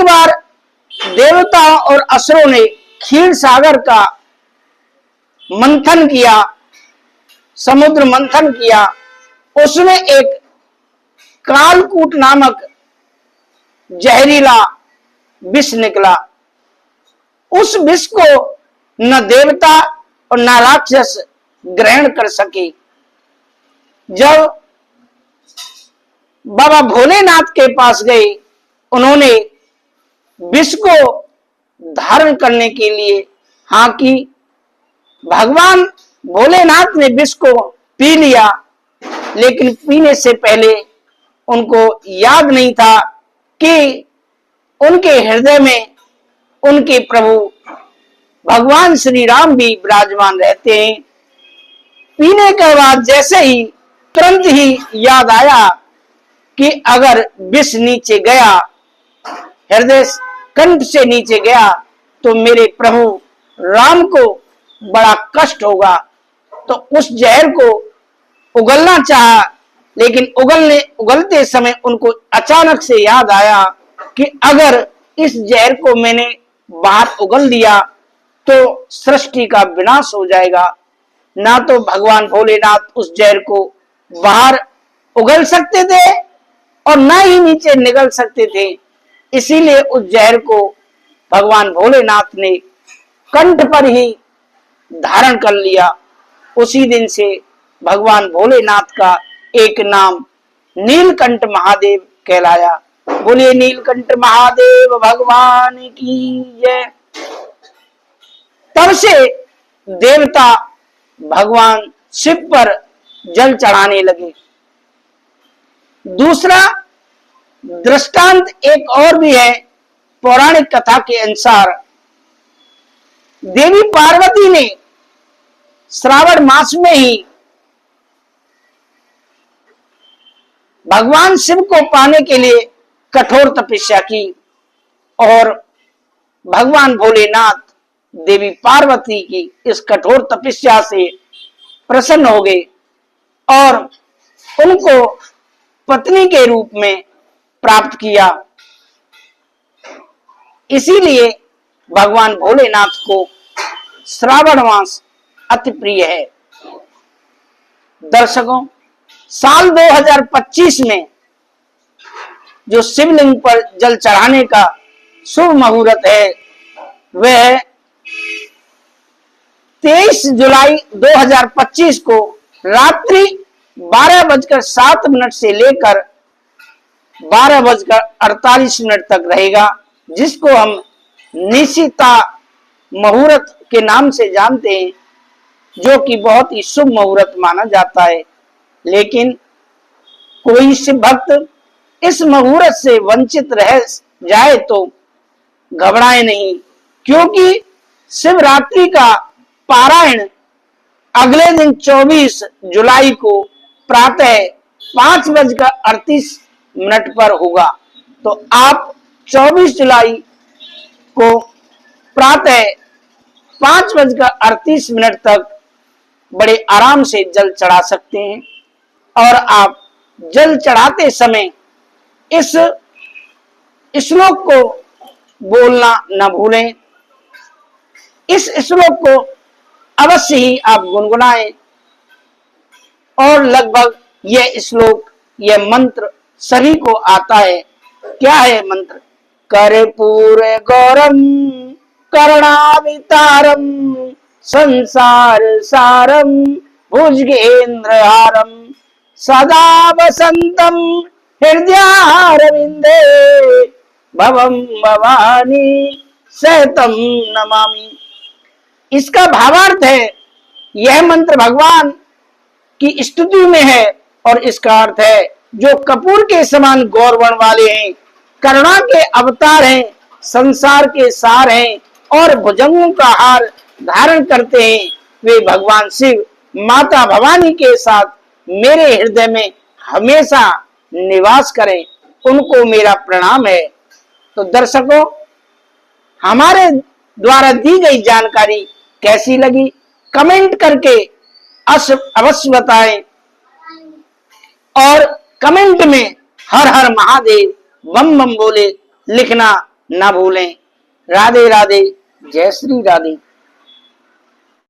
एक बार देवताओं और असुरों ने क्षीर सागर का मंथन किया, समुद्र मंथन किया। उसमें एक कालकूट नामक जहरीला विष निकला। उस विष को न देवता और न राक्षस ग्रहण कर सके। जब बाबा भोलेनाथ के पास गए, उन्होंने विष को धारण करने के लिए हाँ की। भगवान भोलेनाथ ने विष को पी लिया, लेकिन पीने से पहले उनको याद नहीं था कि उनके हृदय में उनके प्रभु भगवान श्री राम भी विराजमान रहते हैं। पीने के बाद जैसे ही तुरंत ही याद आया कि अगर विष नीचे गया, हृदय कंठ से नीचे गया, तो मेरे प्रभु राम को बड़ा कष्ट होगा। तो उस जहर को उगलना चाहा, लेकिन उगलते समय उनको अचानक से याद आया कि अगर इस जहर को मैंने बाहर उगल दिया तो सृष्टि का विनाश हो जाएगा। ना तो भगवान भोलेनाथ उस जहर को बाहर उगल सकते थे और ना ही नीचे निगल सकते थे। इसीलिए उस जहर को भगवान भोलेनाथ ने कंठ पर ही धारण कर लिया। उसी दिन से भगवान भोलेनाथ का एक नाम नीलकंठ महादेव कहलाया। बोलिए नीलकंठ महादेव भगवान की जय। तब से देवता भगवान शिव पर जल चढ़ाने लगे। दूसरा दृष्टांत एक और भी है। पौराणिक कथा के अनुसार देवी पार्वती ने श्रावण मास में ही भगवान शिव को पाने के लिए कठोर तपस्या की और भगवान भोलेनाथ देवी पार्वती की इस कठोर तपस्या से प्रसन्न हो गए और उनको पत्नी के रूप में प्राप्त किया। इसीलिए भगवान भोलेनाथ को श्रावण मास अति प्रिय है। दर्शकों, साल 2025 में जो शिवलिंग पर जल चढ़ाने का शुभ मुहूर्त है वह 23 जुलाई 2025 को रात्रि 12:07 से लेकर 12:48 तक रहेगा, जिसको हम निशिता मुहूर्त के नाम से जानते हैं, जो कि बहुत ही शुभ मुहूर्त माना जाता है। लेकिन कोई शिव भक्त इस मुहूर्त से वंचित रह जाए तो घबराए नहीं, क्योंकि शिवरात्रि का पारायण अगले दिन 24 जुलाई को प्रातः 5:38 पर होगा। तो आप 24 जुलाई को प्रातः 5:38 तक बड़े आराम से जल चढ़ा सकते हैं। और आप जल चढ़ाते समय इस श्लोक को बोलना न भूलें। इस श्लोक को अवश्य ही आप गुनगुनाएं। और लगभग यह श्लोक, यह मंत्र सभी को आता है। क्या है मंत्र? कर्पूर गौरम करुणावतारम संसार सारम भुजगेंद्रहारम सदा वसंतम हृदयारविंदे भवम भवानी सहतम नमामि। इसका भावार्थ है, यह मंत्र भगवान की स्तुति में है और इसका अर्थ है जो कपूर के समान गौरवण वाले हैं, करुणा के अवतार हैं, संसार के सार हैं और भुजंगों का हार धारण करते हैं, वे भगवान शिव माता भवानी के साथ मेरे हृदय में हमेशा निवास करें, उनको मेरा प्रणाम है। तो दर्शकों, हमारे द्वारा दी गई जानकारी कैसी लगी कमेंट करके अवश्य बताएं और कमेंट में हर हर महादेव बम बम बोले लिखना ना भूलें। राधे राधे, जय श्री राधे।